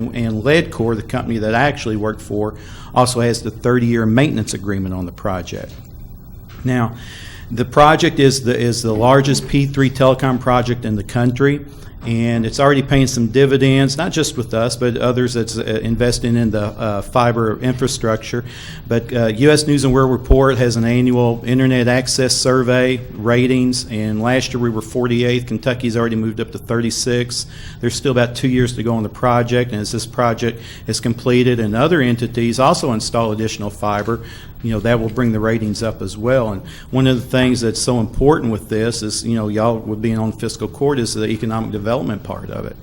And Leadcore, the company that I actually work for, also has the 30-year maintenance agreement on the project. Now, the project is the largest P3 telecom project in the country, and it's already paying some dividends, not just with us, but others that's investing in the fiber infrastructure. But U.S. News & World Report has an annual internet access survey ratings, and last year we were 48th. Kentucky's already moved up to 36. There's still about 2 years to go on the project, and as this project is completed and other entities also install additional fiber, that will bring the ratings up as well. And one of the things that's so important with this is, y'all with being on fiscal court, is the economic development part of it.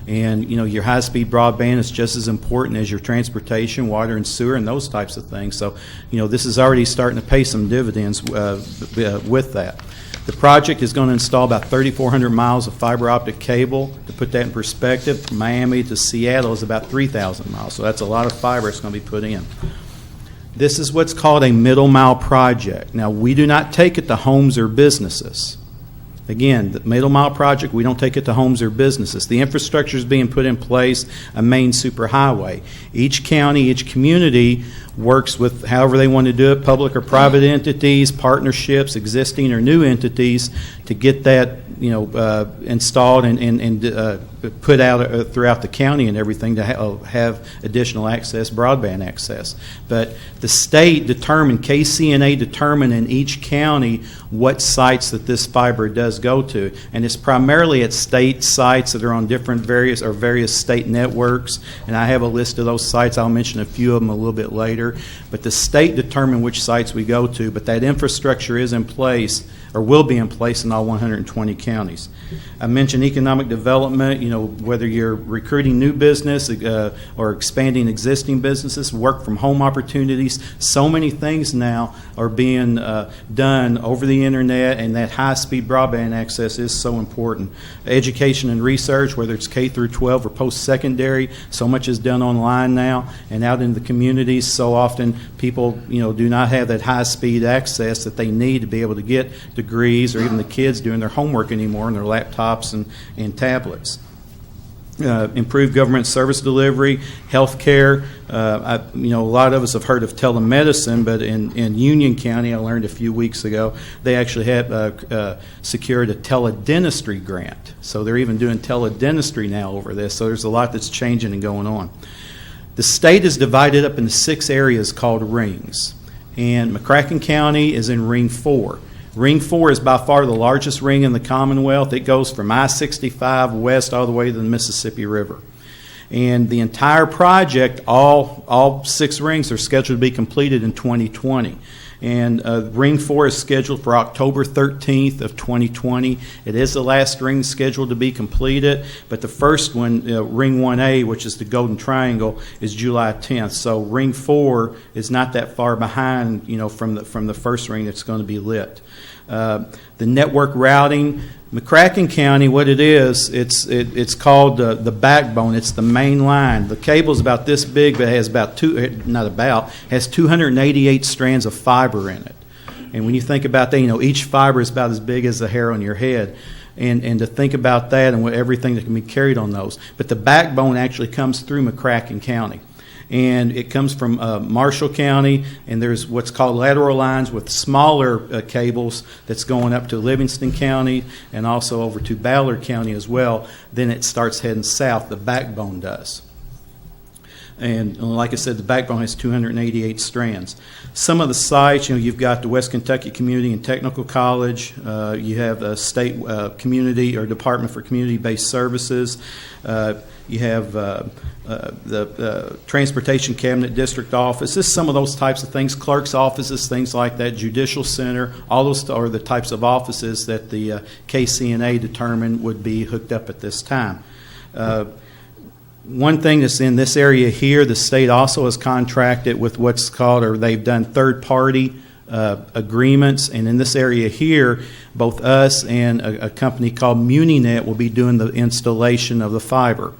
And, your high-speed broadband is just as important as your transportation, water and sewer, and those types of things. So, this is already starting to pay some dividends with that. The project is going to install about 3,400 miles of fiber optic cable. To put that in perspective, from Miami to Seattle is about 3,000 miles. So that's a lot of fiber it's going to be put in. This is what's called a middle mile project. Now, we do not take it to homes or businesses. Again, the middle mile project, we don't take it to homes or businesses. The infrastructure is being put in place, a main superhighway. Each county, each community works with however they want to do it, public or private entities, partnerships, existing or new entities, to get that installed and put out throughout the county and everything to have additional access, broadband access. But the state determined, KCNA determined in each county what sites that this fiber does go to, and it's primarily at state sites that are on various state networks, and I have a list of those sites. I'll mention a few of them a little bit later, but the state determined which sites we go to, but that infrastructure is in place, or will be in place, in all 120 counties. I mentioned economic development, whether you're recruiting new business or expanding existing businesses, work from home opportunities. So many things now are being done over the internet, and that high-speed broadband access is so important. Education and research, whether it's K through 12 or post-secondary, so much is done online now, and out in the communities, so often people do not have that high-speed access that they need to be able to get degrees, or even the kids doing their homework anymore on their laptops and tablets. Improved government service delivery, health care. A lot of us have heard of telemedicine, but in Union County, I learned a few weeks ago, they actually have secured a teledentistry grant. So they're even doing teledentistry now over this. So there's a lot that's changing and going on. The state is divided up into 6 areas called rings, and McCracken County is in Ring 4. Ring 4 is by far the largest ring in the Commonwealth. It goes from I-65 west all the way to the Mississippi River. And the entire project, all 6 rings, are scheduled to be completed in 2020. And Ring 4 is scheduled for October 13th of 2020. It is the last ring scheduled to be completed, but the first one, Ring 1A, which is the Golden Triangle, is July 10th. So Ring 4 is not that far behind, from the first ring that's going to be lit. The network routing, McCracken County, what it is, it's called the backbone. It's the main line. The cable's about this big, but it has has 288 strands of fiber in it. And when you think about that, each fiber is about as big as the hair on your head. And to think about that and everything that can be carried on those. But the backbone actually comes through McCracken County. And it comes from Marshall County, and there's what's called lateral lines with smaller cables that's going up to Livingston County and also over to Ballard County as well. Then it starts heading south, the backbone does. And like I said, the backbone has 288 strands. Some of the sites, you've got the West Kentucky Community and Technical College. You have a state community or Department for Community-Based Services. You have the Transportation Cabinet District Office. This is some of those types of things, clerk's offices, things like that, Judicial Center. All those are the types of offices that the KCNA determined would be hooked up at this time. One thing that's in this area here, the state also has contracted with what's called, or they've done third-party agreements, and in this area here, both us and a company called MuniNet will be doing the installation of the fiber.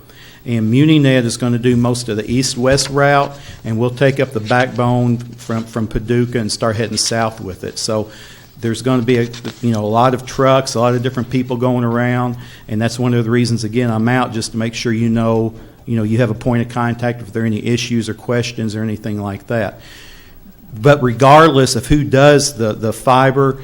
And MuniNet is going to do most of the east-west route, and we'll take up the backbone from Paducah and start heading south with it. So there's going to be a lot of trucks, a lot of different people going around, and that's one of the reasons, again, I'm out just to make sure you have a point of contact if there are any issues or questions or anything like that. But regardless of who does the fiber,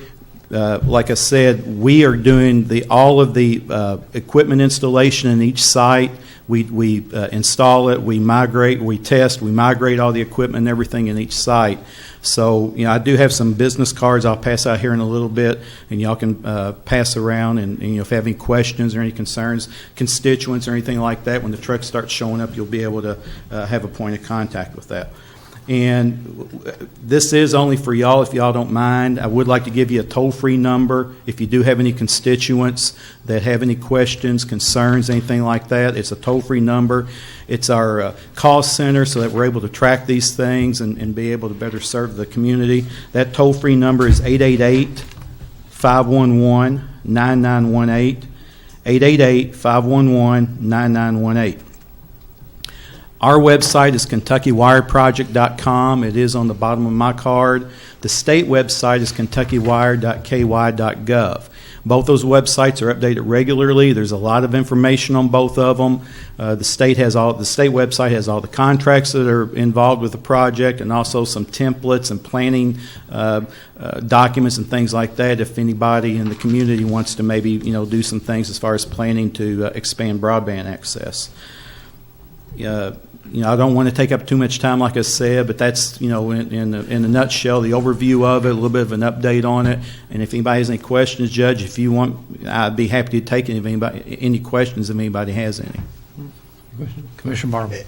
like I said, we are doing all of the equipment installation in each site. We install it, we migrate, we test, we migrate all the equipment and everything in each site. So, I do have some business cards I'll pass out here in a little bit, and y'all can pass around, and if you have any questions or any concerns, constituents or anything like that, when the truck starts showing up, you'll be able to have a point of contact with that. And this is only for y'all, if y'all don't mind. I would like to give you a toll-free number. If you do have any constituents that have any questions, concerns, anything like that, it's a toll-free number. It's our call center so that we're able to track these things and be able to better serve the community. That toll-free number is 888-511-9918, 888-511-9918. Our website is KentuckyWireProject.com. It is on the bottom of my card. The state website is KentuckyWire.ky.gov. Both those websites are updated regularly. There's a lot of information on both of them. The state website has all the contracts that are involved with the project, and also some templates and planning documents and things like that. If anybody in the community wants to maybe do some things as far as planning to expand broadband access. I don't want to take up too much time, like I said, but that's, in a nutshell, the overview of it, a little bit of an update on it. And if anybody has any questions, Judge, if you want, I'd be happy to take any questions if anybody has any. Commissioner Barber.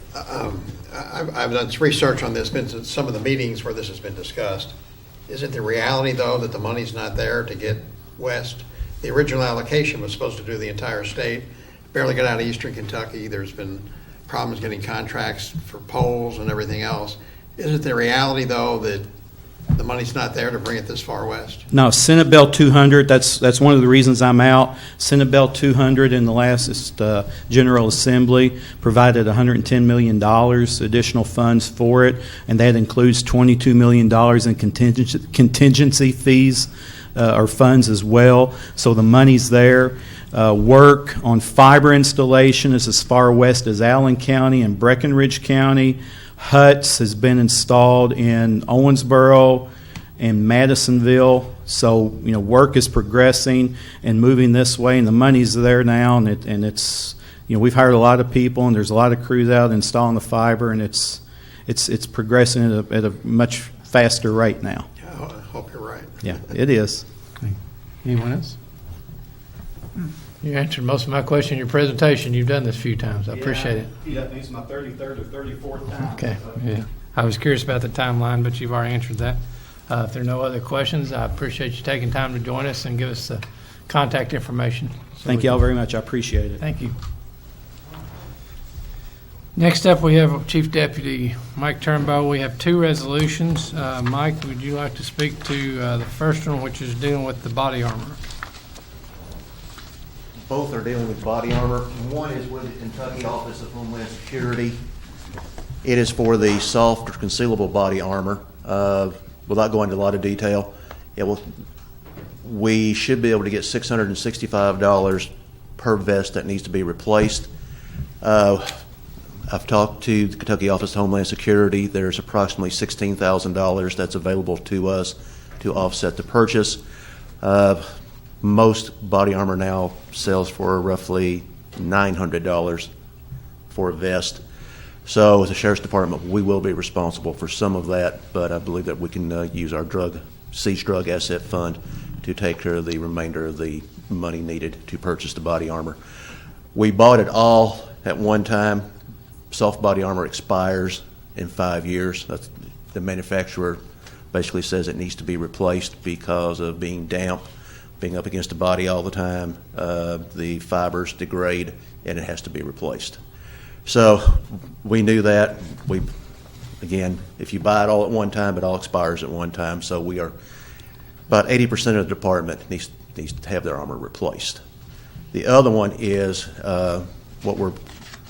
I've done some research on this, been to some of the meetings where this has been discussed. Is it the reality, though, that the money's not there to get west? The original allocation was supposed to do the entire state. Barely got out of eastern Kentucky. There's been problems getting contracts for poles and everything else. Is it the reality, though, that the money's not there to bring it this far west? No, Senate Bill 200, that's one of the reasons I'm out. Senate Bill 200 in the last General Assembly provided $110 million additional funds for it, and that includes $22 million in contingency fees or funds as well. So the money's there. Work on fiber installation is as far west as Allen County and Breckinridge County. Huts has been installed in Owensboro and Madisonville. So, work is progressing and moving this way, and the money's there now, and it's we've hired a lot of people, and there's a lot of crews out installing the fiber, and it's progressing at a much faster rate now. Yeah, I hope you're right. Yeah, it is. Okay. Anyone else? You answered most of my question in your presentation. You've done this a few times. I appreciate it. Yeah, I think it's my 33rd or 34th time. Okay. Yeah. I was curious about the timeline, but you've already answered that. If there are no other questions, I appreciate you taking time to join us and give us the contact information. Thank you all very much. I appreciate it. Thank you. Next up, we have Chief Deputy Mike Turnbow. We have two resolutions. Mike, would you like to speak to the first one, which is dealing with the body armor? Both are dealing with body armor. One is with the Kentucky Office of Homeland Security. It is for the soft or concealable body armor. Without going into a lot of detail, we should be able to get $665 per vest that needs to be replaced. I've talked to the Kentucky Office of Homeland Security. There's approximately $16,000 that's available to us to offset the purchase. Most body armor now sells for roughly $900 for a vest. So as a Sheriff's Department, we will be responsible for some of that, but I believe that we can use our Siege Drug Asset Fund to take care of the remainder of the money needed to purchase the body armor. We bought it all at one time. Soft body armor expires in 5 years. That's, the manufacturer basically says it needs to be replaced because of being damp, being up against the body all the time, the fibers degrade, and it has to be replaced. So we knew that. Again, if you buy it all at one time, it all expires at one time. So we are about 80% of the department needs to have their armor replaced. The other one is what we're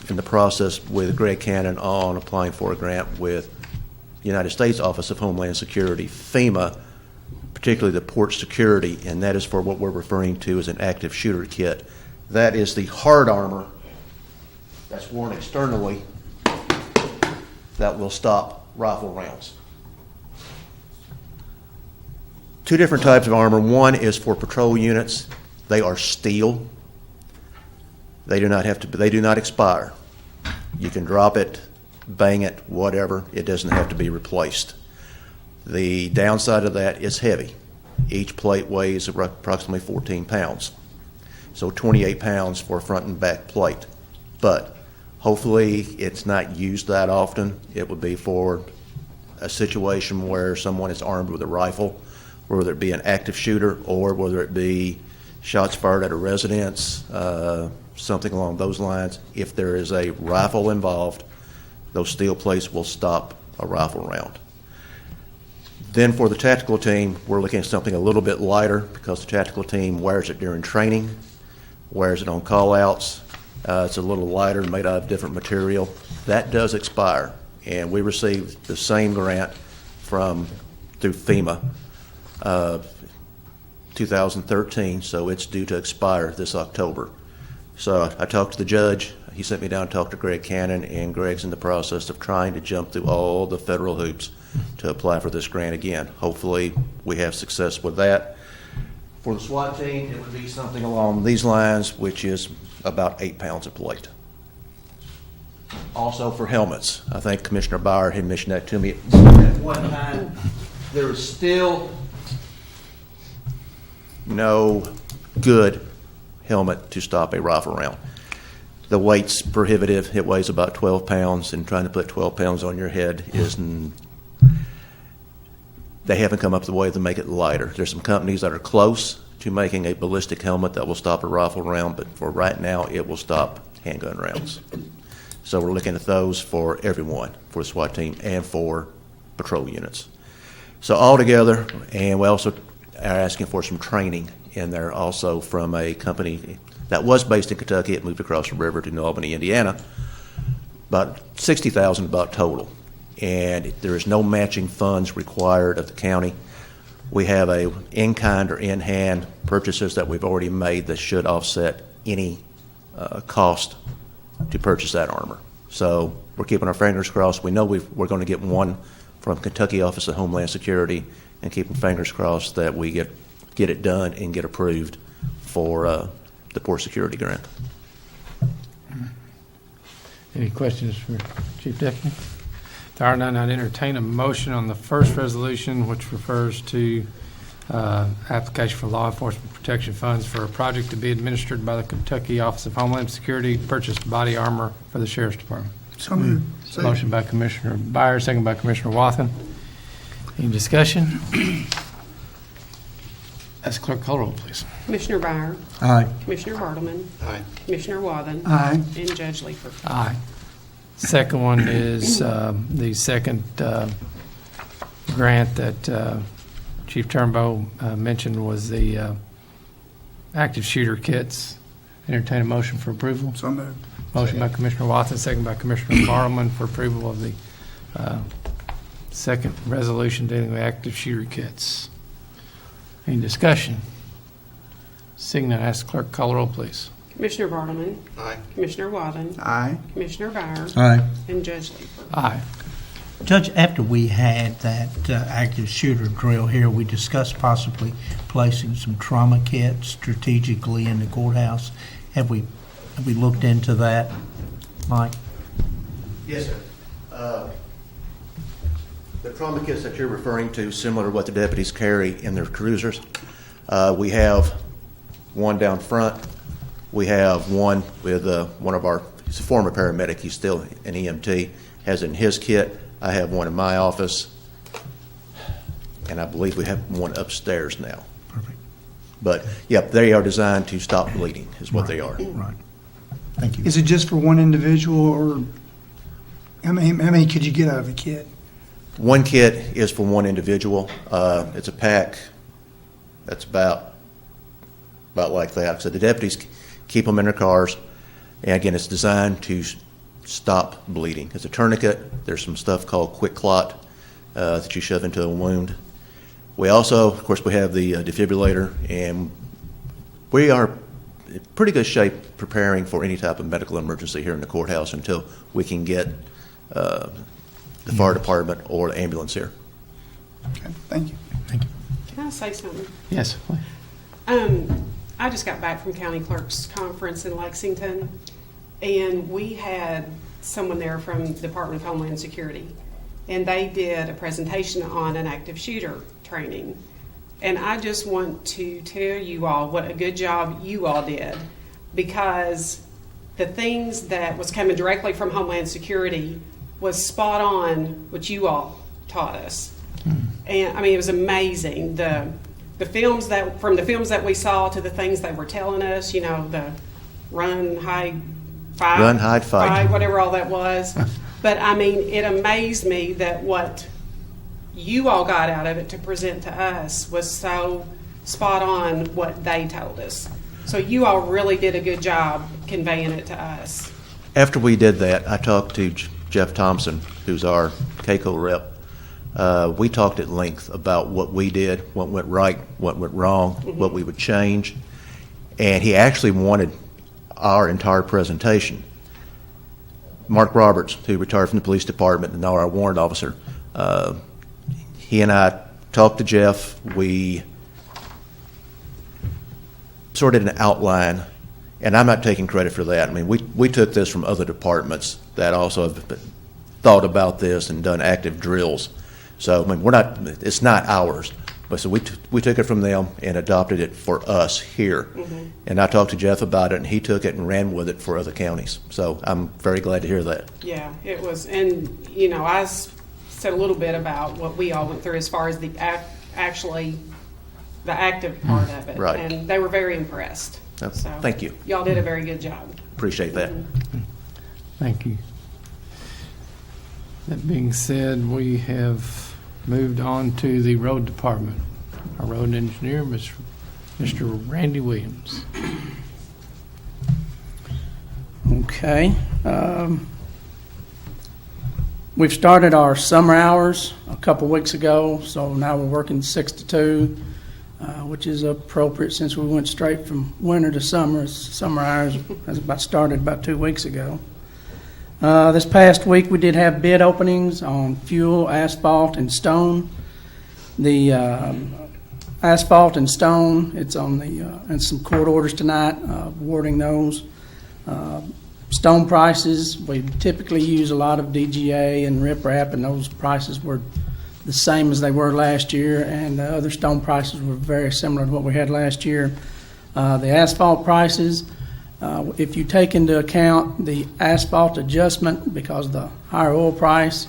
in the process with Greg Cannon on applying for a grant with the United States Office of Homeland Security, FEMA, particularly the port security, and that is for what we're referring to as an active shooter kit. That is the hard armor that's worn externally that will stop rifle rounds. Two different types of armor. One is for patrol units. They are steel. They do not expire. You can drop it, bang it, whatever. It doesn't have to be replaced. The downside of that is heavy. Each plate weighs approximately 14 pounds. So 28 pounds for a front and back plate. But hopefully it's not used that often. It would be for a situation where someone is armed with a rifle, whether it be an active shooter or whether it be shots fired at a residence, something along those lines. If there is a rifle involved, those steel plates will stop a rifle round. Then for the tactical team, we're looking at something a little bit lighter because the tactical team wears it during training, wears it on call-outs. It's a little lighter, made out of different material. That does expire, and we received the same grant through FEMA 2013, so it's due to expire this October. So I talked to the judge. He sent me down to talk to Greg Cannon, and Greg's in the process of trying to jump through all the federal hoops to apply for this grant again. Hopefully we have success with that. For the SWAT team, it would be something along these lines, which is about 8 pounds of plate. Also for helmets, I think Commissioner Bauer had mentioned that to me at one time. There is still no good helmet to stop a rifle round. The weight's prohibitive. It weighs about 12 pounds, and trying to put 12 pounds on your head they haven't come up with a way to make it lighter. There's some companies that are close to making a ballistic helmet that will stop a rifle round, but for right now, it will stop handgun rounds. So we're looking at those for everyone, for the SWAT team and for patrol units. So all together, and we also are asking for some training in there also from a company that was based in Kentucky. It moved across the river to New Albany, Indiana. About $60,000 about total. And there is no matching funds required of the county. We have a in-kind or in-hand purchases that we've already made that should offset any cost to purchase that armor. So we're keeping our fingers crossed. We know we're going to get one from Kentucky Office of Homeland Security, and keeping fingers crossed that we get it done and get approved for the Port Security Grant. Any questions for Chief Deputy? If there are none, I'd entertain a motion on the first resolution, which refers to application for law enforcement protection funds for a project to be administered by the Kentucky Office of Homeland Security, purchase body armor for the Sheriff's Department. So moved. Motion by Commissioner Byer, second by Commissioner Wathen. Any discussion? Ask Clerk call roll, please. Commissioner Byer. Aye. Commissioner Bartleman. Aye. Commissioner Wathen. Aye. And Judge Leeper. Aye. Second one is the second grant that Chief Turnbow mentioned was the active shooter kits. Entertain a motion for approval. So moved. Motion by Commissioner Watson, second by Commissioner Bartleman for approval of the second resolution dealing with active shooter kits. Any discussion? Seeing none, ask the clerk to call the roll, please. Commissioner Bartleman. Aye. Commissioner Wathen. Aye. Commissioner Byer. Aye. And Judge Leeper. Aye. Judge, after we had that active shooter drill here, we discussed possibly placing some trauma kits strategically in the courthouse. Have we looked into that, Mike? Yes, sir. The trauma kits that you're referring to, similar to what the deputies carry in their cruisers, we have one down front. We have one with one of our, he's a former paramedic, he's still an EMT, has it in his kit. I have one in my office, and I believe we have one upstairs now. Perfect. But, yep, they are designed to stop bleeding, is what they are. Right. Thank you. Is it just for one individual, or how many could you get out of a kit? One kit is for one individual. It's a pack that's about like that. So the deputies keep them in their cars. And again, it's designed to stop bleeding. It's a tourniquet. There's some stuff called quick clot that you shove into a wound. We also, of course, we have the defibrillator, and we are in pretty good shape preparing for any type of medical emergency here in the courthouse until we can get the fire department or the ambulance here. Okay, thank you. Can I say something? Yes, please. I just got back from County Clerk's Conference in Lexington, and we had someone there from the Department of Homeland Security, and they did a presentation on an active shooter training. And I just want to tell you all what a good job you all did, because the things that was coming directly from Homeland Security was spot on what you all taught us. And I mean, it was amazing. The films that we saw to the things they were telling us, you know, the run, hide, fight. Run, hide, fight. Whatever all that was. But I mean, it amazed me that what you all got out of it to present to us was so spot on what they told us. So you all really did a good job conveying it to us. After we did that, I talked to Jeff Thompson, who's our CACO rep. We talked at length about what we did, what went right, what went wrong, what we would change. And he actually wanted our entire presentation. Mark Roberts, who retired from the police department and now our warrant officer, he and I talked to Jeff. We sort of did an outline, and I'm not taking credit for that. I mean, we took this from other departments that also have thought about this and done active drills. So, I mean, it's not ours, but so we took it from them and adopted it for us here. And I talked to Jeff about it, and he took it and ran with it for other counties. So I'm very glad to hear that. Yeah, it was. And, you know, I said a little bit about what we all went through as far as the active part of it. Right. And they were very impressed. So, So thank you. Y'all did a very good job. Appreciate that. Thank you. That being said, we have moved on to the road department. Our road engineer, Mr. Randy Williams. Okay. We've started our summer hours a couple weeks ago, so now we're working 6 to 2, which is appropriate since we went straight from winter to summer. Summer hours has started about 2 weeks ago. This past week we did have bid openings on fuel, asphalt, and stone. The asphalt and stone, it's on and some court orders tonight, awarding those. Stone prices, we typically use a lot of DGA and riprap, and those prices were the same as they were last year, and the other stone prices were very similar to what we had last year. The asphalt prices, if you take into account the asphalt adjustment because of the higher oil price,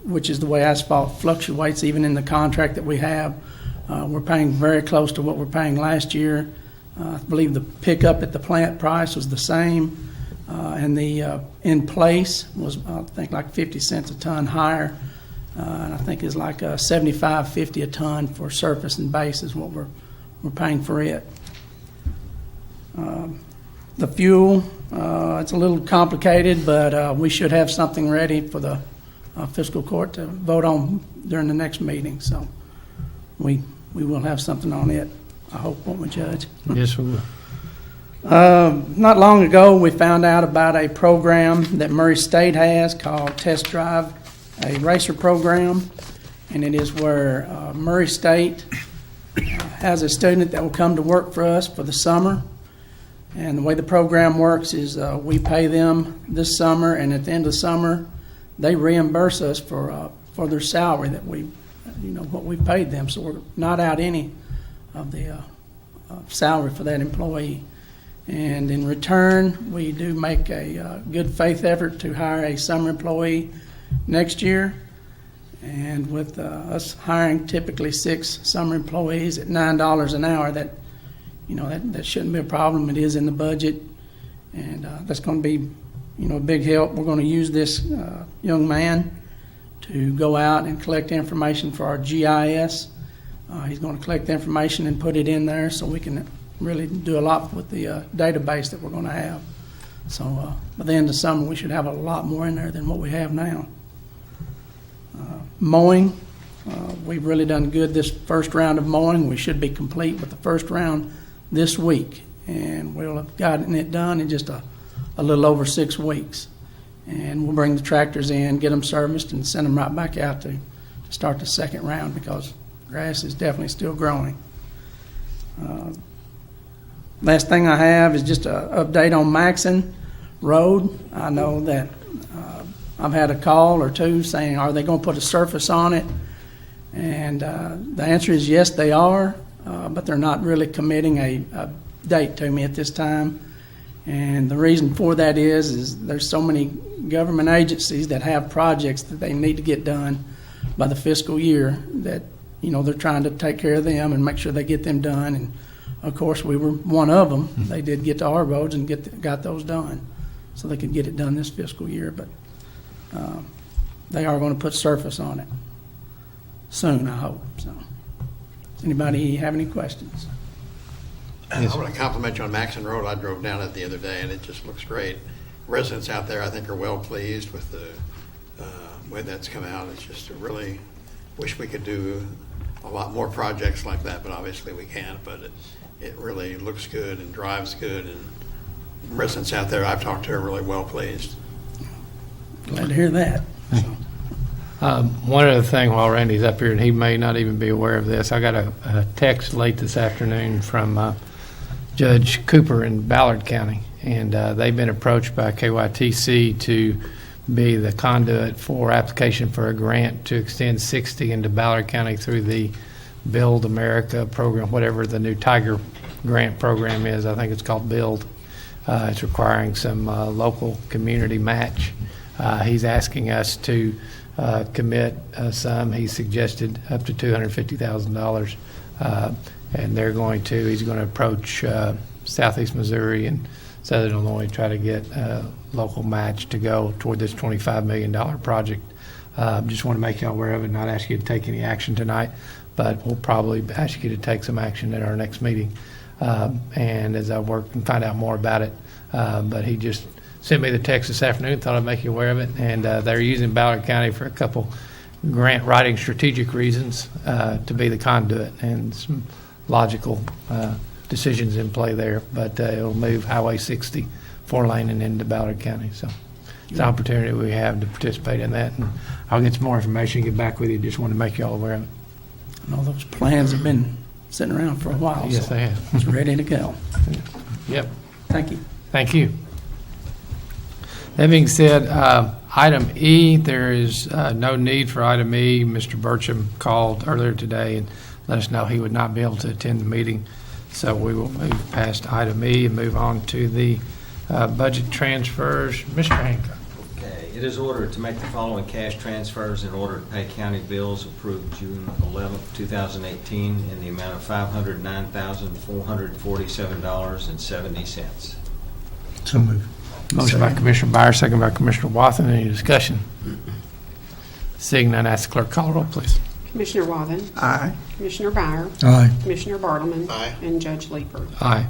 which is the way asphalt fluctuates even in the contract that we have, we're paying very close to what we're paying last year. I believe the pickup at the plant price was the same, and the in place was, I think, like 50 cents a ton higher, and I think it's like $75.50 a ton for surface and base is what we're paying for it. The fuel, it's a little complicated, but we should have something ready for the fiscal court to vote on during the next meeting, so we will have something on it. I hope, won't we, Judge? Yes, we will. Not long ago, we found out about a program that Murray State has called Test Drive, a racer program, and it is where Murray State has a student that will come to work for us for the summer. And the way the program works is we pay them this summer, and at the end of the summer, they reimburse us for their salary that what we paid them. So we're not out any of the salary for that employee. And in return, we do make a good faith effort to hire a summer employee next year. And with us hiring typically 6 summer employees at $9 an hour, that shouldn't be a problem. It is in the budget, and that's going to be, a big help. We're going to use this young man to go out and collect information for our GIS. He's going to collect the information and put it in there so we can really do a lot with the database that we're going to have. So by the end of summer, we should have a lot more in there than what we have now. Mowing, we've really done good this first round of mowing. We should be complete with the first round this week. and we'll have gotten it done in just a little over 6 weeks. And we'll bring the tractors in, get them serviced, and send them right back out to start the second round, because grass is definitely still growing. Last thing I have is just an update on Maxon Road. I know that I've had a call or two saying, are they going to put a surface on it? And the answer is yes, they are, but they're not really committing a date to me at this time. And the reason for that is there's so many government agencies that have projects that they need to get done by the fiscal year that, they're trying to take care of them and make sure they get them done. And of course, we were one of them. They did get to our roads and got those done, so they could get it done this fiscal year. But they are going to put surface on it soon, I hope. So, does anybody have any questions? I want to compliment you on Maxon Road. I drove down it the other day, and it just looks great. Residents out there, I think, are well pleased with the way that's come out. It's just really wish we could do a lot more projects like that, but obviously we can't. But it really looks good and drives good, and residents out there I've talked to are really well pleased. Glad to hear that. One other thing while Randy's up here, and he may not even be aware of this, I got a text late this afternoon from Judge Cooper in Ballard County, and they've been approached by KYTC to be the conduit for application for a grant to extend 60 into Ballard County through the Build America program, whatever the new Tiger grant program is. I think it's called Build. It's requiring some local community match. He's asking us to commit some. He suggested up to $250,000, and he's going to approach Southeast Missouri and Southern Illinois, try to get a local match to go toward this $25 million project. Just want to make you aware of it, not ask you to take any action tonight, but we'll probably ask you to take some action at our next meeting. And as I work and find out more about it, but he just sent me the text this afternoon, thought I'd make you aware of it, and they're using Ballard County for a couple grant writing strategic reasons to be the conduit, and some logical decisions in play there, but it'll move Highway 60 4-lane and into Ballard County. So it's an opportunity we have to participate in that, and I'll get some more information and get back with you. Just want to make you all aware of it. And all those plans have been sitting around for a while. Yes, so they have. it's ready to go. Yep. Thank you. Thank you. That being said, item E, there is no need for item E. Mr. Burcham called earlier today and let us know he would not be able to attend the meeting. So we will move past item E and move on to the budget transfers. Mr. Hancock. Okay, it is ordered to make the following cash transfers in order to pay county bills approved June 11, 2018 in the amount of $509,447.70. So moved. Motion by Commissioner Byer, second by Commissioner Wathen. Any discussion? Seeing none, ask the clerk call the roll, please. Commissioner Wathen? Aye. Commissioner Byer? Aye. Commissioner Bartleman? Aye. And Judge Leeper. Aye.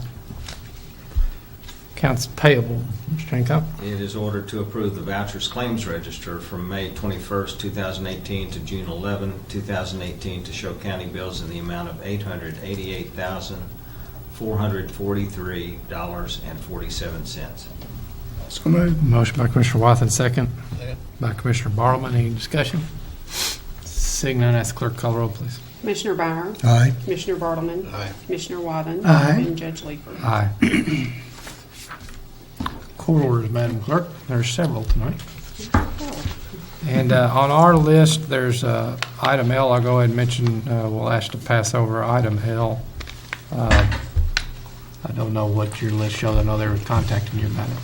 Accounts payable, Mr. Hancock. It is ordered to approve the vouchers claims register from May 21st, 2018 to June 11, 2018 to show county bills in the amount of $888,443.47. So moved. Motion by Commissioner Wathen, second Second. by Commissioner Bartleman. Any discussion? Seeing none, ask the clerk call the roll, please. Commissioner Byer? Aye. Commissioner Bartleman? Aye. Commissioner Wathen? Aye. And Judge Leeper. Aye. Court orders, Madam Clerk. There's several tonight. And on our list, there's item L. I'll go ahead and mention, we'll ask to pass over item L. I don't know what your list shows. I know they were contacting you about it.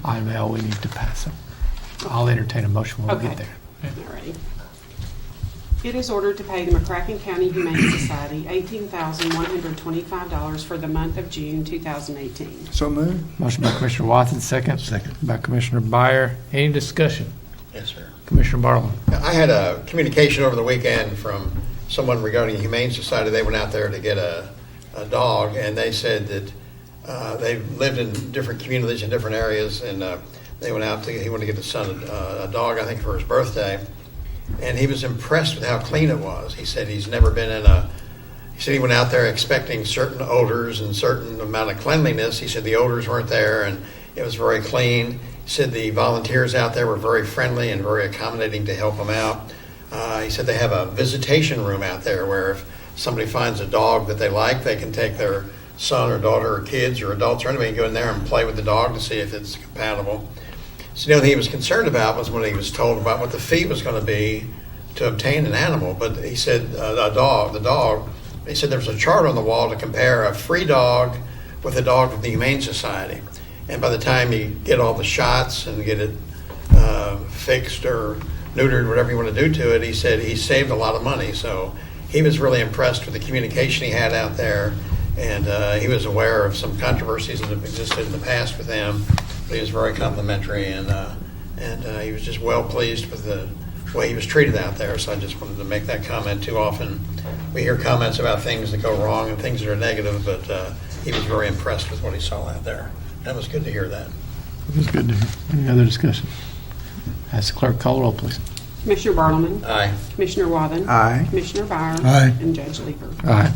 Item L, we need to pass it. I'll entertain a motion when we get Okay. there. Alrighty. It is ordered to pay the McCracken County Humane Society $18,125 for the month of June 2018. So moved. Motion by Commissioner Watson, second. Second. By Commissioner Byer. Any discussion? Yes, sir. Commissioner Barlow. I had a communication over the weekend from someone regarding the Humane Society. They went out there to get a dog, and they said that they've lived in different communities in different areas, and they went out he wanted to get his son a dog, I think, for his birthday, and he was impressed with how clean it was. He said he's never been in He said he went out there expecting certain odors and certain amount of cleanliness. He said the odors weren't there and it was very clean. He said the volunteers out there were very friendly and very accommodating to help him out. He said they have a visitation room out there where if somebody finds a dog that they like, they can take their son or daughter or kids or adults or anybody and go in there and play with the dog to see if it's compatible. So the only thing he was concerned about was when he was told about what the fee was going to be to obtain an animal. But he said the dog, he said there was a chart on the wall to compare a free dog with a dog from the Humane Society. And by the time you get all the shots and get it fixed or neutered, whatever you want to do to it, he said he saved a lot of money. So he was really impressed with the communication he had out there. And he was aware of some controversies that have existed in the past with him. But he was very complimentary, and he was just well pleased with the way he was treated out there. So I just wanted to make that comment. Too often we hear comments about things that go wrong and things that are negative, but he was very impressed with what he saw out there. That was good to hear that. It was good to hear. Any other discussion? Ask the clerk, call the roll, please. Commissioner Bartleman. Aye. Commissioner Wathen. Aye. Commissioner Byer. Aye. And Judge Leeper. Aye.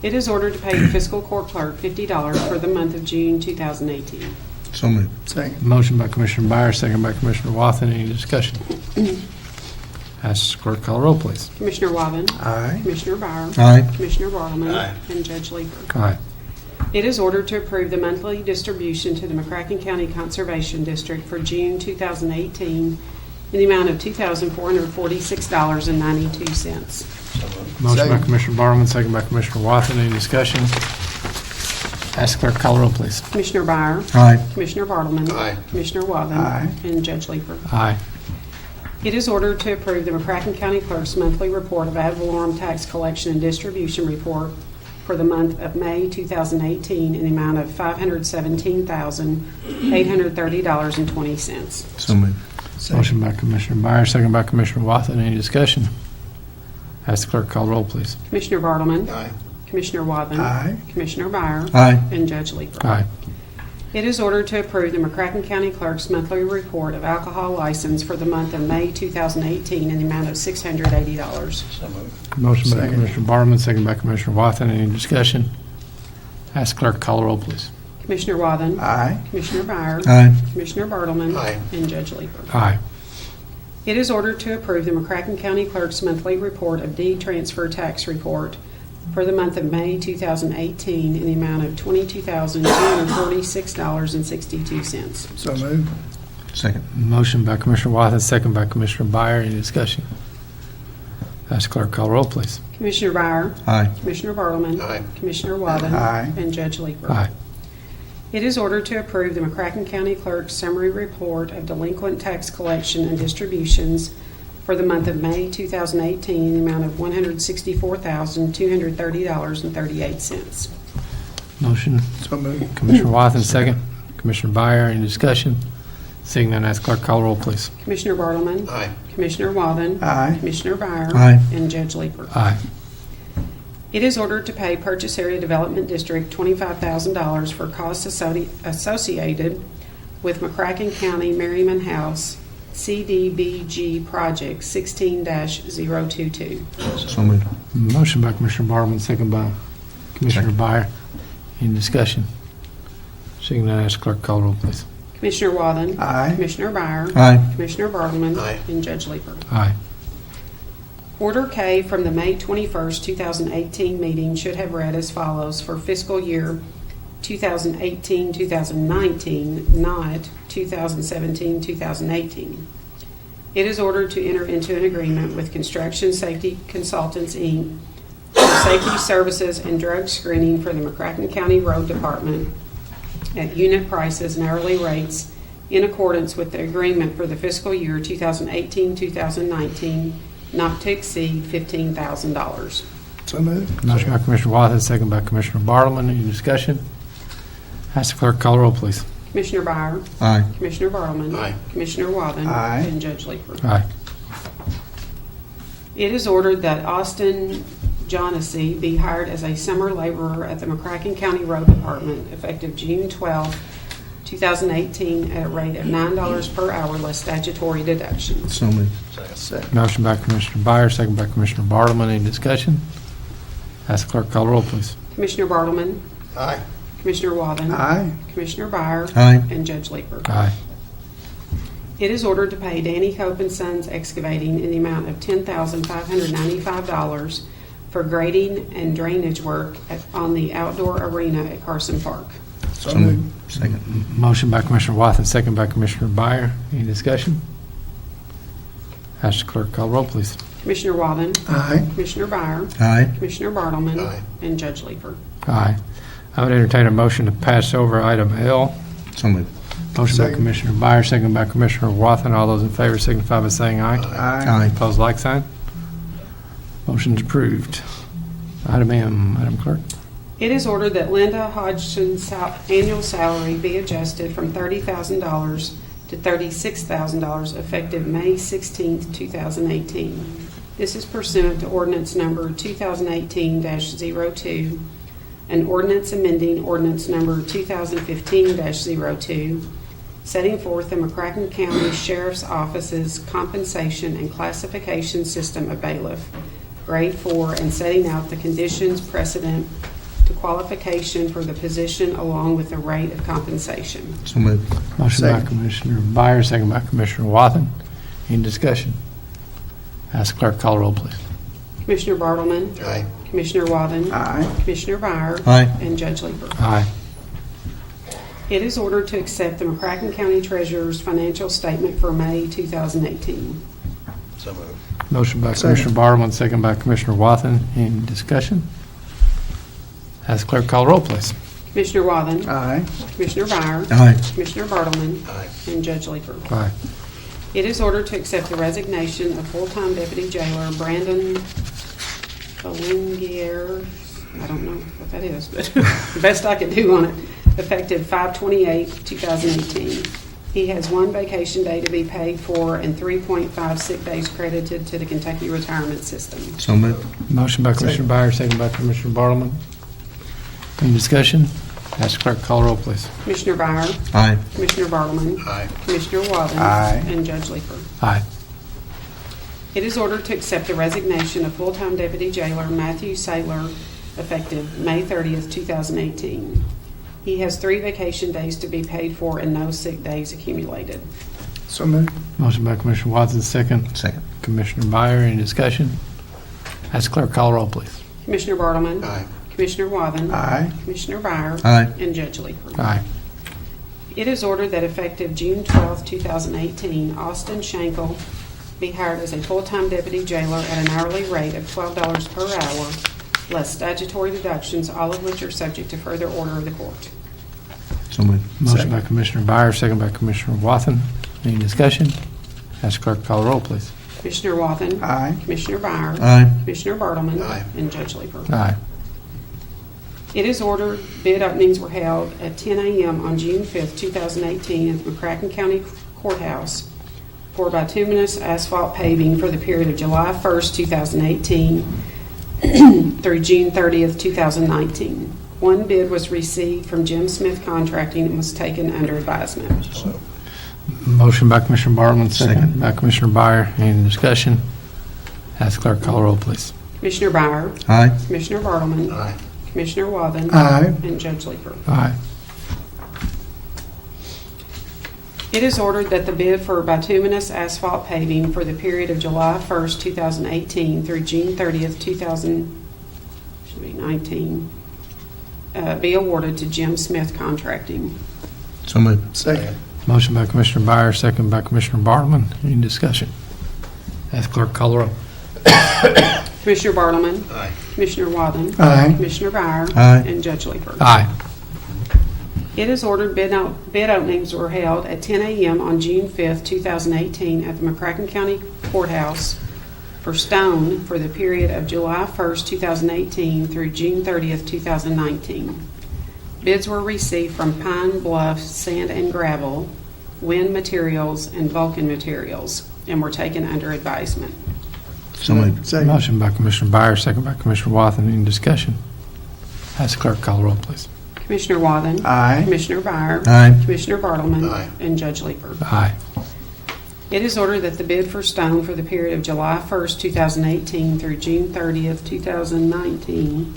It is ordered to pay the fiscal court clerk $50 for the month of June 2018. So moved. Second. Motion by Commissioner Byer, second by Commissioner Wathen. Any discussion? Ask the clerk, call the roll, please. Commissioner Wathen. Aye. Commissioner Byer. Aye. Commissioner Bartleman. Aye. And Judge Leeper. Aye. It is ordered to approve the monthly distribution to the McCracken County Conservation District for June 2018 in the amount of $2,446.92. Motion by Second. Commissioner Bartleman, second by Commissioner Wathen. Any discussion? Ask the clerk, call the roll, please. Commissioner Byer. Aye. Commissioner Bartleman. Aye. Commissioner Wathen. Aye. And Judge Leeper. Aye. It is ordered to approve the McCracken County Clerk's monthly report of ad valorem tax collection and distribution report for the month of May 2018 in the amount of $517,830.20. So moved. Motion by Commissioner Byer, second by Commissioner Wathen. Any discussion? Ask the clerk, call the roll, please. Commissioner Bartleman. Aye. Commissioner Wathen. Aye. Commissioner Byer. Aye. And Judge Leeper. Aye. It is ordered to approve the McCracken County Clerk's monthly report of alcohol license for the month of May 2018 in the amount of $680. So moved. Motion by Second. Commissioner Bartleman, second by Commissioner Wathen. Any discussion? Ask the clerk, call the roll, please. Commissioner Wathen. Aye. Commissioner Byer. Aye. Commissioner Bartleman. Aye. And Judge Leeper. Aye. It is ordered to approve the McCracken County Clerk's monthly report of deed transfer tax report for the month of May 2018 in the amount of $22,246.62. So moved. Second. Motion by Commissioner Wathen, second by Commissioner Byer. Any discussion? Ask the clerk, call the roll, please. Commissioner Byer. Aye. Commissioner Bartleman. Aye. Commissioner Wathen. Aye. And Judge Leeper. Aye. It is ordered to approve the McCracken County Clerk's summary report of delinquent tax collection and distributions for the month of May 2018 in the amount of $164,230.38. Motion, So moved. Commissioner Wathen, second. Commissioner Byer, any discussion? Seeing none, ask clerk, call the roll, please. Commissioner Bartleman. Aye. Commissioner Wathen. Aye. Commissioner Byer. Aye. And Judge Leeper. Aye. It is ordered to pay Purchase Area Development District $25,000 for costs associated with McCracken County Merriman House CDBG Project 16-022. So moved. Motion by Commissioner Bartleman, second by Commissioner Byer. Any discussion? Seeing none, ask clerk, call the roll, please. Commissioner Wathen. Aye. Commissioner Byer. Aye. Commissioner Bartleman. Aye. And Judge Leeper. Aye. Order K from the May 21st, 2018 meeting should have read as follows for fiscal year 2018-2019, not 2017-2018. It is ordered to enter into an agreement with Construction Safety Consultants, Inc. for safety services and drug screening for the McCracken County Road Department at unit prices and hourly rates in accordance with the agreement for the fiscal year 2018-2019, not to exceed $15,000. So moved. Motion by Commissioner Wathen, second by Commissioner Bartleman. Any discussion? Ask the clerk, call the roll, please. Commissioner Byer. Aye. Commissioner Bartleman. Aye. Commissioner Wathen. Aye. And Judge Leeper. Aye. It is ordered that Austin Johnessy be hired as a summer laborer at the McCracken County Road Department effective June 12, 2018 at a rate of $9 per hour less statutory deductions. So moved. Second. Motion by Commissioner Byer, second by Commissioner Bartleman. Any discussion? Ask the clerk to call the roll, please. Commissioner Bartleman, Aye. Commissioner Walden, Aye. Commissioner Byer, Aye. and Judge Leeper. Aye. It is ordered to pay Danny Cope and Sons Excavating in the amount of $10,595 for grading and drainage work on the outdoor arena at Carson Park. So moved. Second. Motion by Commissioner Wathen, second by Commissioner Byer. Any discussion? Ask the clerk to call the roll, please. Commissioner Walden, Aye. Commissioner Byer, Aye. Commissioner Bartleman, Aye. and Judge Leeper. Aye. I would entertain a motion to pass over item L. So moved. Motion by Second. Commissioner Byer, second by Commissioner Wathen. All those in favor signify by saying aye. Aye. Opposed, like sign. Motion's approved. Item M, Madam Clerk. It is ordered that Linda Hodgson's annual salary be adjusted from $30,000 to $36,000 effective May 16, 2018. This is pursuant to ordinance number 2018-02, an ordinance amending ordinance number 2015-02, setting forth the McCracken County Sheriff's Office's compensation and classification system of bailiff, grade 4, and setting out the conditions precedent to qualification for the position along with the rate of compensation. So moved. Motion by Second. Commissioner Byer, second by Commissioner Wathen. Any discussion? Ask the clerk to call the roll, please. Commissioner Bartleman, Aye. Commissioner Walden, Aye. Commissioner Byer, Aye. and Judge Leeper. Aye. It is ordered to accept the McCracken County Treasurer's financial statement for May 2018. So moved. Motion by Second. Commissioner Bartleman, second by Commissioner Wathen. Any discussion? Ask the clerk to call the roll, please. Commissioner Walden, Aye. Commissioner Byer, Aye. Commissioner Bartleman, Aye. and Judge Leeper. Aye. It is ordered to accept the resignation of full-time deputy jailer Brandon Belingier, I don't know what that is, but the best I could do on it, effective 5/28/2018. He has 1 vacation day to be paid for and 3.5 sick days credited to the Kentucky retirement system. So moved. Motion by Commissioner Byer, second by Commissioner Bartleman. Any discussion? Ask the clerk to call the roll, please. Commissioner Byer, Aye. Commissioner Bartleman, Aye. Commissioner Walden, Aye. and Judge Leeper. Aye. It is ordered to accept the resignation of full-time deputy jailer Matthew Saylor effective May 30th, 2018. He has 3 vacation days to be paid for and no sick days accumulated. So moved. Motion by Commissioner Watson, second. Second. Commissioner Byer, any discussion? Ask the clerk to call the roll, please. Commissioner Bartleman, Aye. Commissioner Wathen, Aye. Commissioner Byer, Aye. and Judge Leeper. Aye. It is ordered that effective June 12th, 2018, Austin Schenkel be hired as a full-time deputy jailer at an hourly rate of $12 per hour, less statutory deductions, all of which are subject to further order of the court. So moved. Motion by Commissioner Byer, second by Commissioner Wathen. Any discussion? Ask the clerk to call the roll, please. Commissioner Wathen, Aye. Commissioner Byer, Aye. Commissioner Bartleman, Aye. and Judge Leeper. Aye. It is ordered bid openings were held at 10 a.m. on June 5th, 2018 at the McCracken County Courthouse for bituminous asphalt paving for the period of July 1st, 2018 through June 30th, 2019. 1 bid was received from Jim Smith Contracting and was taken under advisement. Motion by Commissioner Bartleman, second Second. by Commissioner Byer. Any discussion? Ask the clerk to call the roll, please. Commissioner Byer, Aye. Commissioner Bartleman, Aye. Commissioner Wathen, Aye. and Judge Leeper. Aye. It is ordered that the bid for bituminous asphalt paving for the period of July 1st, 2018 through June 30th, 2019 be awarded to Jim Smith Contracting. So moved. Second. Motion by Commissioner Byer, second by Commissioner Bartleman. Any discussion? Ask the clerk to call the roll. Commissioner Bartleman, Aye. Commissioner Wathen, Aye. Commissioner Byer, Aye. and Judge Leeper. Aye. It is ordered bid openings were held at 10 a.m. on June 5th, 2018 at the McCracken County Courthouse for stone for the period of July 1st, 2018 through June 30th, 2019. Bids were received from Pine Bluff Sand and Gravel, Wind Materials, and Vulcan Materials, and were taken under advisement. So moved. Second. Motion by Commissioner Byer, second by Commissioner Wathen. Any discussion? Ask the clerk to call the roll, please. Commissioner Wathen, Aye. Commissioner Byer, Aye. Commissioner Bartleman, Aye. and Judge Leeper. Aye. It is ordered that the bid for stone for the period of July 1st, 2018 through June 30th, 2019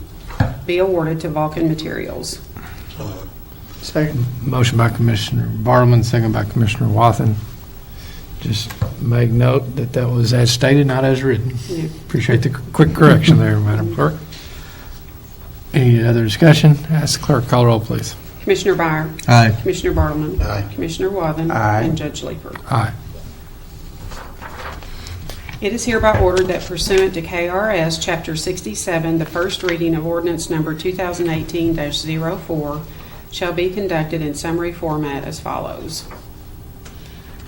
be awarded to Vulcan Materials. So moved. Second. Motion by Commissioner Bartleman, second by Commissioner Wathen. Just make note that that was as stated, not as written. Yeah. Appreciate the quick correction there, Madam Clerk. Any other discussion? Ask the clerk to call roll, please. Commissioner Byer. Aye. Commissioner Bartleman. Aye. Commissioner Wathen. Aye. And Judge Leeper. Aye. It is hereby ordered that pursuant to KRS Chapter 67, the first reading of ordinance number 2018-04 shall be conducted in summary format as follows.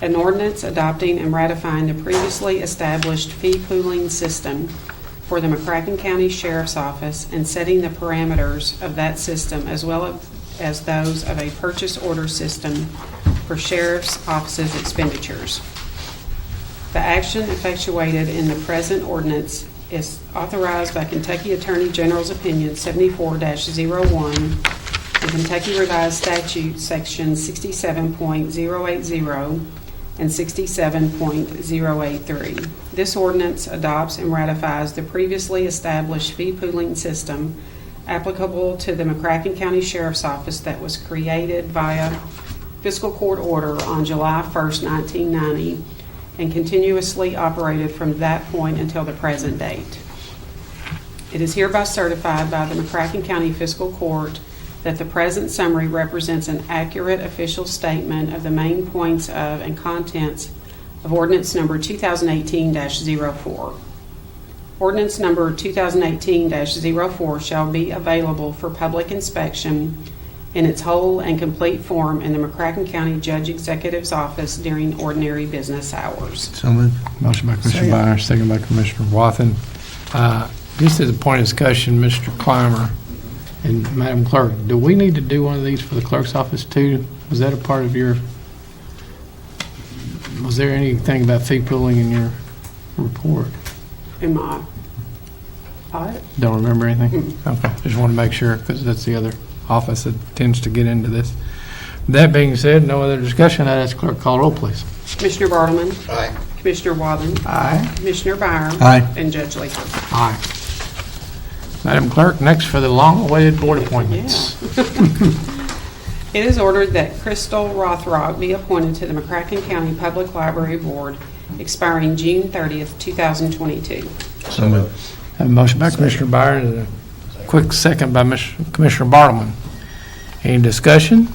An ordinance adopting and ratifying the previously established fee pooling system for the McCracken County Sheriff's Office and setting the parameters of that system as well as those of a purchase order system for Sheriff's Office's expenditures. The action effectuated in the present ordinance is authorized by Kentucky Attorney General's Opinion 74-01 and Kentucky Revised Statute Section 67.080 and 67.083. This ordinance adopts and ratifies the previously established fee pooling system applicable to the McCracken County Sheriff's Office that was created via fiscal court order on July 1st, 1990, and continuously operated from that point until the present date. It is hereby certified by the McCracken County Fiscal Court that the present summary represents an accurate official statement of the main points of and contents of ordinance number 2018-04. Ordinance number 2018-04 shall be available for public inspection in its whole and complete form in the McCracken County Judge Executive's office during ordinary business hours. So moved. Motion by Commissioner Byer, second by Commissioner Wathen. Just as a point of discussion, Mr. Clymer and Madam Clerk, do we need to do one of these for the clerk's office too? Was that a part of your, was there anything about fee pooling in your report? Am I audit? Don't remember anything? Okay, just want to make sure, because that's the other office that tends to get into this. That being said, no other discussion. I'd ask clerk to call roll, please. Commissioner Bartleman. Aye. Commissioner Wathen. Aye. Commissioner Byer. Aye. And Judge Leeper. Aye. Madam Clerk, next for the long-awaited board appointments. It is ordered that Crystal Rothrock be appointed to the McCracken County Public Library Board expiring June 30th, 2022. So moved. Have a motion by Commissioner Byer and a quick second by Commissioner Bartleman. Any discussion?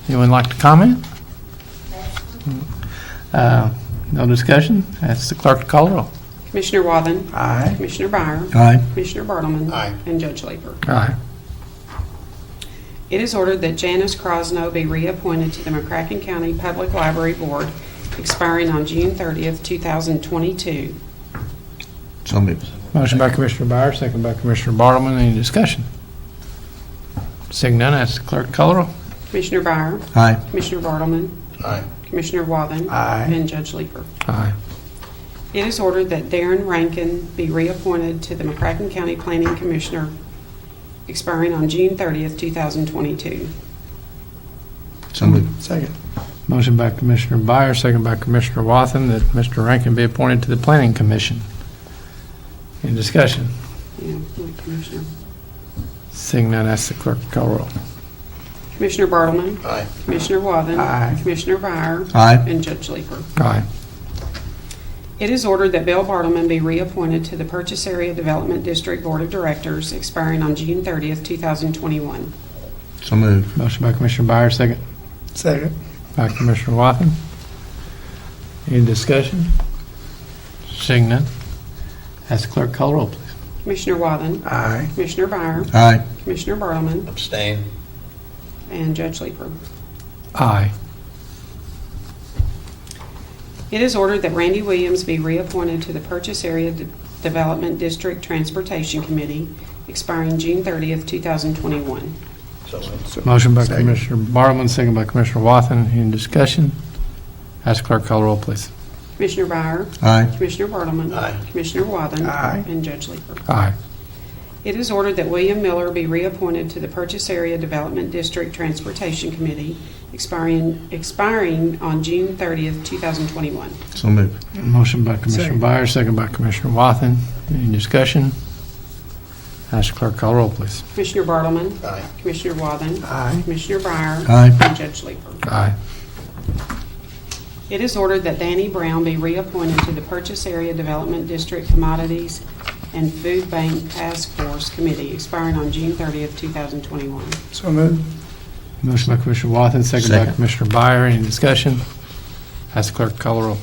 Anyone like to comment? No discussion? Ask the clerk to call roll. Commissioner Wathen. Aye. Commissioner Byer. Aye. Commissioner Bartleman. Aye. And Judge Leeper. Aye. It is ordered that Janice Crosno be reappointed to the McCracken County Public Library Board expiring on June 30th, 2022. So moved. Motion by Commissioner Byer, second by Commissioner Bartleman. Any discussion? Seeing none, ask the clerk to call roll. Commissioner Byer. Aye. Commissioner Bartleman. Aye. Commissioner Wathen. Aye. And Judge Leeper. Aye. It is ordered that Darren Rankin be reappointed to the McCracken County Planning Commissioner expiring on June 30th, 2022. So moved. Second. Motion by Commissioner Byer, second by Commissioner Wathen, that Mr. Rankin be appointed to the Planning Commission. Any discussion? Yeah, Commissioner. Seeing none, ask the clerk to call roll. Commissioner Bartleman. Aye. Commissioner Wathen. Aye. Commissioner Byer. Aye. And Judge Leeper. Aye. It is ordered that Bill Bartleman be reappointed to the Purchase Area Development District Board of Directors expiring on June 30th, 2021. So moved. Motion by Commissioner Byer, second Second. by Commissioner Wathen. Any discussion? Seeing none, ask the clerk to call roll, please. Commissioner Wathen. Aye. Commissioner Byer. Aye. Commissioner Bartleman. Abstain. And Judge Leeper. Aye. It is ordered that Randy Williams be reappointed to the Purchase Area Development District Transportation Committee expiring June 30th, 2021. So moved. Motion by Second. Commissioner Bartleman, second by Commissioner Wathen. Any discussion? Ask the clerk to call roll, please. Commissioner Byer. Aye. Commissioner Bartleman. Aye. Commissioner Wathen. Aye. And Judge Leeper. Aye. It is ordered that William Miller be reappointed to the Purchase Area Development District Transportation Committee, expiring on June 30th, 2021. So moved. Motion by Commissioner Byers, second by Commissioner Wathen. Any discussion? Ask the clerk call roll, please. Commissioner Bartleman. Aye. Commissioner Wathen. Aye. Commissioner Breier. Aye. And Judge Leeper. Aye. It is ordered that Danny Brown be reappointed to the Purchase Area Development District Commodities and Food Bank Task Force Committee, expiring on June 30th, 2021. So moved. Motion by Commissioner Wathen, second by Second. Commissioner Byer. Any discussion? Ask the clerk call roll.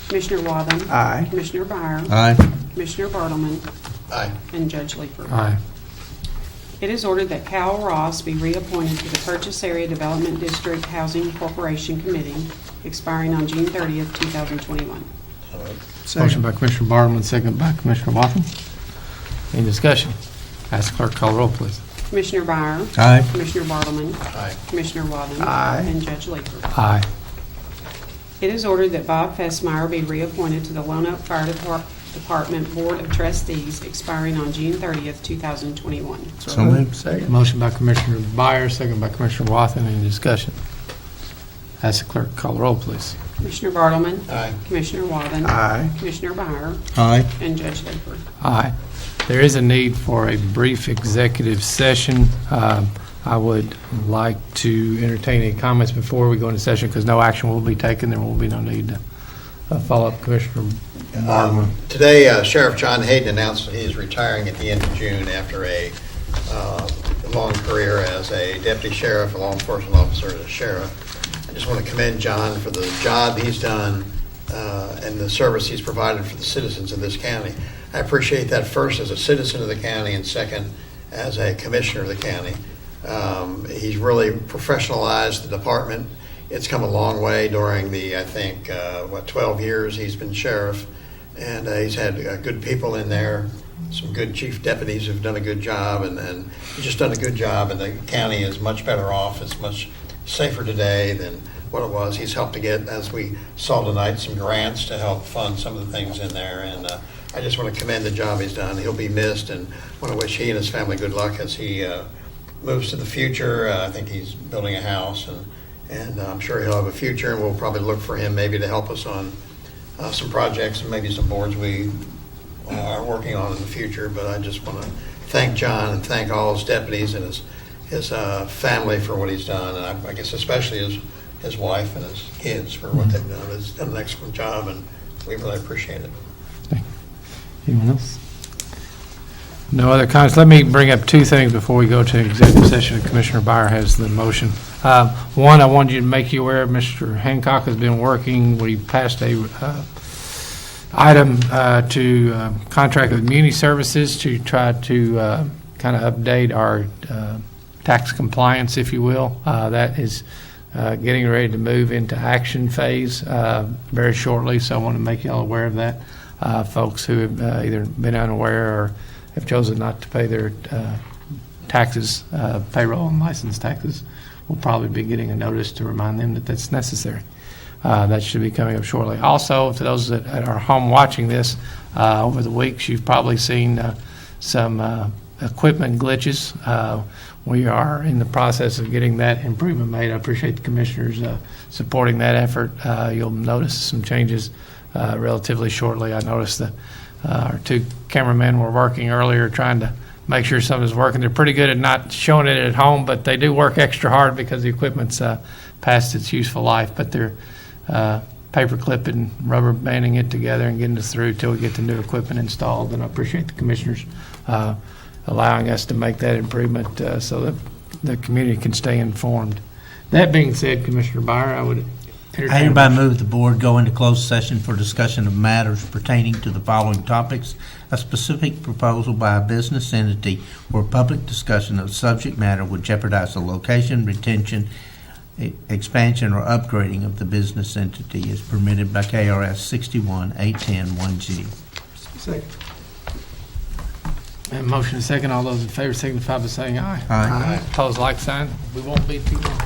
Commissioner Wathen. Aye. Commissioner Breier. Aye. Commissioner Bartleman. Aye. And Judge Leeper. Aye. It is ordered that Cal Ross be reappointed to the Purchase Area Development District Housing Corporation Committee, expiring on June 30th, 2021. Motion by Commissioner Bartleman, second by Commissioner Wathen. Any discussion? Ask the clerk call roll, please. Commissioner Breier. Aye. Commissioner Bartleman. Aye. Commissioner Wathen. Aye. And Judge Leeper. Aye. It is ordered that Bob Fessmeyer be reappointed to the Lone Oak Fire Department Board of Trustees, expiring on June 30th, 2021. So moved. Second. Motion by Commissioner Byer, second by Commissioner Wathen. Any discussion? Ask the clerk call roll, please. Commissioner Bartleman. Aye. Commissioner Wathen. Aye. Commissioner Breier. Aye. And Judge Leeper. Aye. There is a need for a brief executive session. I would like to entertain any comments before we go into session, because no action will be taken. There will be no need to follow up. Commissioner Bartleman. Today, Sheriff John Hayden announced that he is retiring at the end of June after a long career as a deputy sheriff, a law enforcement officer, and a sheriff. I just want to commend John for the job he's done and the service he's provided for the citizens of this county. I appreciate that, first as a citizen of the county, and second as a commissioner of the county. He's really professionalized the department. It's come a long way during the, I think, 12 years he's been sheriff. And he's had good people in there, some good chief deputies who've done a good job, and he's just done a good job, and the county is much better off. It's much safer today than what it was. He's helped to get, as we saw tonight, some grants to help fund some of the things in there, and I just want to commend the job he's done. He'll be missed, and want to wish he and his family good luck as he moves to the future. I think he's building a house, and I'm sure he'll have a future, and we'll probably look for him maybe to help us on some projects and maybe some boards we are working on in the future. But I just want to thank John and thank all his deputies and his family for what he's done, and I guess especially his wife and his kids for what they've done. He's done an excellent job, and we really appreciate it. Anyone else? No other comments. Let me bring up two things before we go to executive session. Commissioner Byer has the motion. One, I wanted you to make you aware, Mr. Hancock has been working, we passed a item to contract with Muni Services to try to kind of update our tax compliance, if you will. That is getting ready to move into action phase very shortly, so I want to make you all aware of that. Folks who have either been unaware or have chosen not to pay their taxes, payroll and license taxes, will probably be getting a notice to remind them that that's necessary. That should be coming up shortly. Also, to those that are home watching this, over the weeks, you've probably seen some equipment glitches. We are in the process of getting that improvement made. I appreciate the commissioners supporting that effort. You'll notice some changes relatively shortly. I noticed that our two cameramen were working earlier trying to make sure something's working. They're pretty good at not showing it at home, but they do work extra hard because the equipment's past its useful life. But they're paper clipping, rubber banding it together and getting us through till we get the new equipment installed. And I appreciate the commissioners allowing us to make that improvement so that the community can stay informed. That being said, Commissioner Byer, I would I hereby move the board go into closed session for discussion of matters pertaining to the following topics: a specific proposal by a business entity where public discussion of subject matter would jeopardize the location, retention, expansion, or upgrading of the business entity is permitted by KRS 61-810-1G. Second. And motion and second. All those in favor signify by saying aye. Aye. Opposed, like sign. We won't be too long.